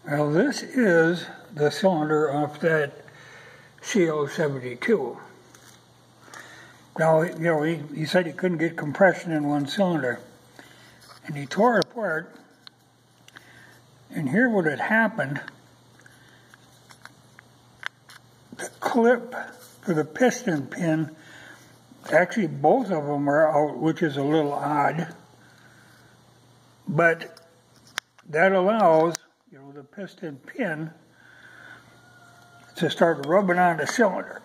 Well, this is the cylinder off that CO72. Now, you know, he said he couldn't get compression in one cylinder. And he tore it apart. And here what had happened, the clip for the piston pin, actually both of them are out, which is a little odd. But that allows, you know, the piston pin to start rubbing on the cylinder.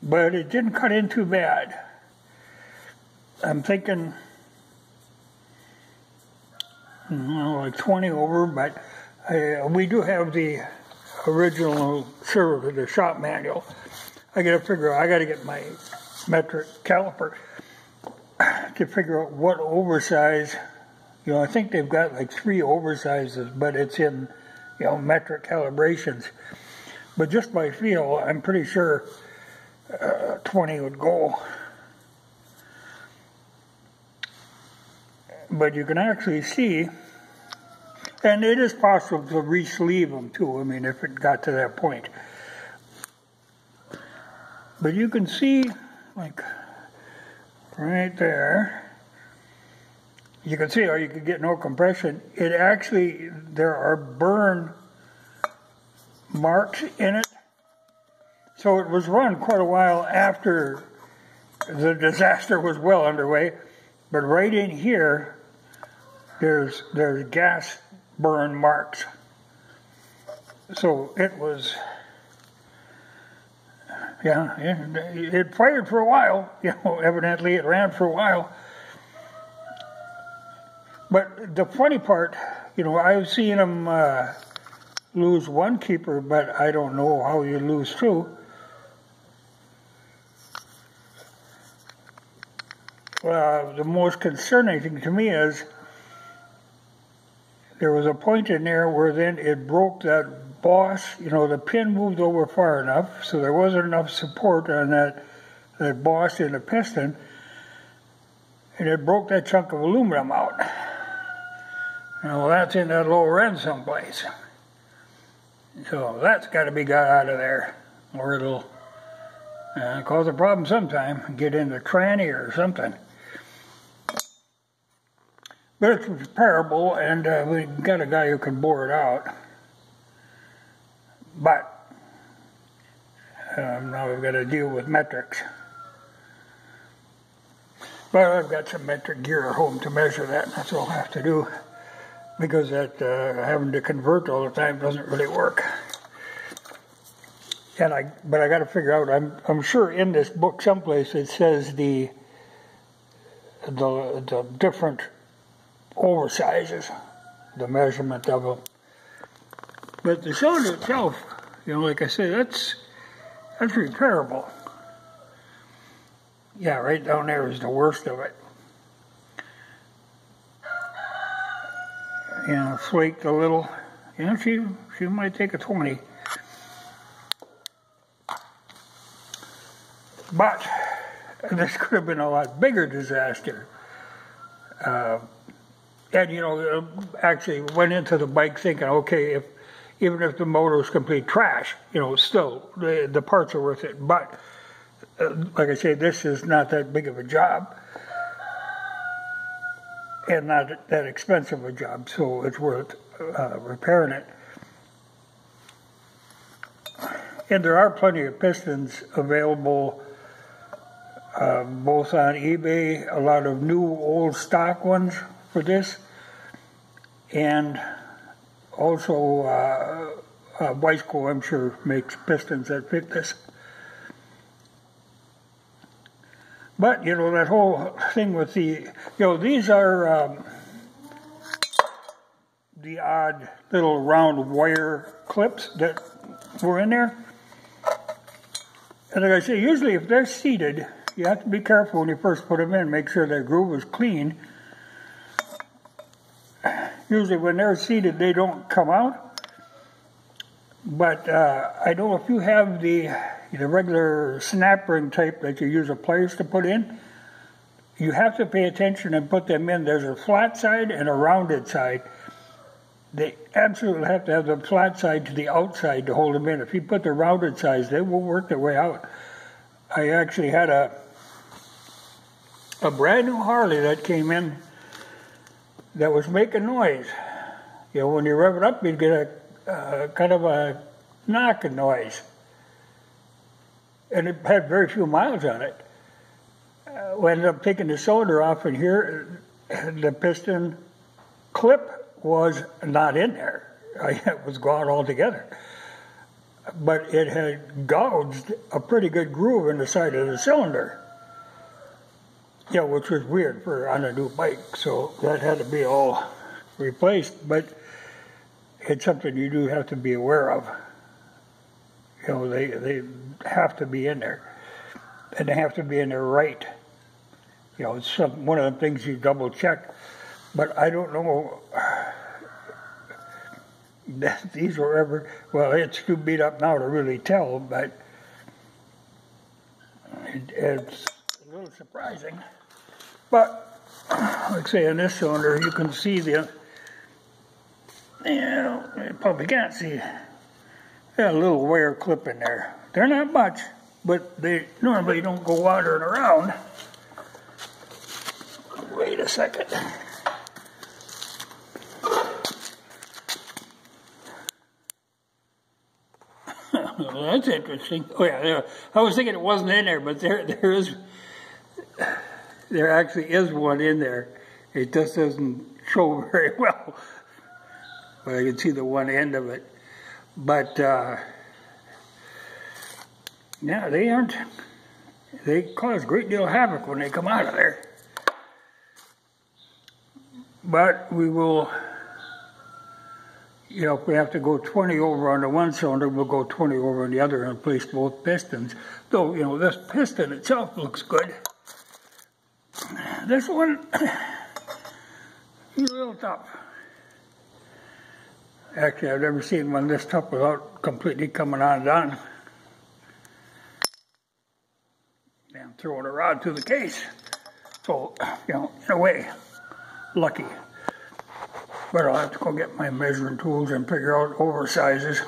But it didn't cut in too bad. I'm thinking, like 20 over, but we do have the original servo, the shop manual. I got to get my metric caliper to figure out what oversize. You know, I think they've got like 3 oversizes, but it's in, you know, metric calibrations. But just by feel, I'm pretty sure 20 would go. But you can actually see, and it is possible to re-sleeve them too, I mean, if it got to that point. But you can see, like, right there, you can see how you could get no compression. It actually, there are burn marks in it. So it was run quite a while after the disaster was well underway. But right in here, there's gas burn marks. So it was, yeah, it fired for a while. You know, evidently it ran for a while. But the funny part, you know, I've seen them lose one keeper, but I don't know how you lose 2. The most concerning thing to me is there was a point in there where then it broke that boss. You know, the pin moved over far enough, so there wasn't enough support on that boss in the piston, and it broke that chunk of aluminum out. You know, that's in that lower end someplace. So that's got to be got out of there, or it'll cause a problem sometime, get into tranny or something. But it's repairable, and we got a guy who can bore it out. But now we've got to deal with metrics. But I've got some metric gear at home to measure that, and that's all I have to do, because that having to convert all the time doesn't really work. But I got to figure out. I'm sure in this book someplace it says the different oversizes, the measurement of them. But the cylinder itself, you know, like I said, that's repairable. Yeah, right down there is the worst of it. You know, flaked a little. You know, she might take a 20. But this could have been a lot bigger disaster. And, you know, actually went into the bike thinking, okay, even if the motor is complete trash, you know, still the parts are worth it. But like I say, this is not that big of a job, and not that expensive a job, so it's worth repairing it. And there are plenty of pistons available, both on eBay, a lot of new old stock ones for this, and also Weisco, I'm sure, makes pistons that fit this. But, you know, that whole thing with the, you know, these are the odd little round wire clips that were in there. And like I say, usually if they're seated, you have to be careful when you first put them in, make sure their groove is clean. Usually when they're seated, they don't come out. But I know if you have the regular snap ring type that you use a pliers to put in, you have to pay attention and put them in. There's a flat side and a rounded side. They absolutely have to have the flat side to the outside to hold them in. If you put the rounded sides, they won't work their way out. I actually had a brand new Harley that came in that was making noise. You know, when you rev it up, you'd get a kind of a knocking noise. And it had very few miles on it. We ended up taking the cylinder off, and here the piston clip was not in there. It was gone altogether. But it had gouged a pretty good groove in the side of the cylinder. Yeah, which was weird for on a new bike, so that had to be all replaced. But it's something you do have to be aware of. You know, they have to be in there, and they have to be in there right. You know, it's one of the things you double check. But I don't know that these were ever, well, it's too beat up now to really tell, but it's a little surprising. But, like I say, in this cylinder, you can see the, you know, you probably can't see, a little wire clip in there. They're not much, but they normally don't go wandering around. Wait a second. That's interesting. Oh yeah, I was thinking it wasn't in there, but there actually is one in there. It just doesn't show very well, but I can see the one end of it. But yeah, they cause a great deal of havoc when they come out of there. But we will, you know, if we have to go 20 over on the one cylinder, we'll go 20 over on the other and replace both pistons. Though, you know, this piston itself looks good. This one is a little tough. Actually, I've never seen one this tough without completely coming undone. And throwing a rod through the case. So, you know, in a way, lucky. But I'll have to go get my measuring tools and figure out oversizes.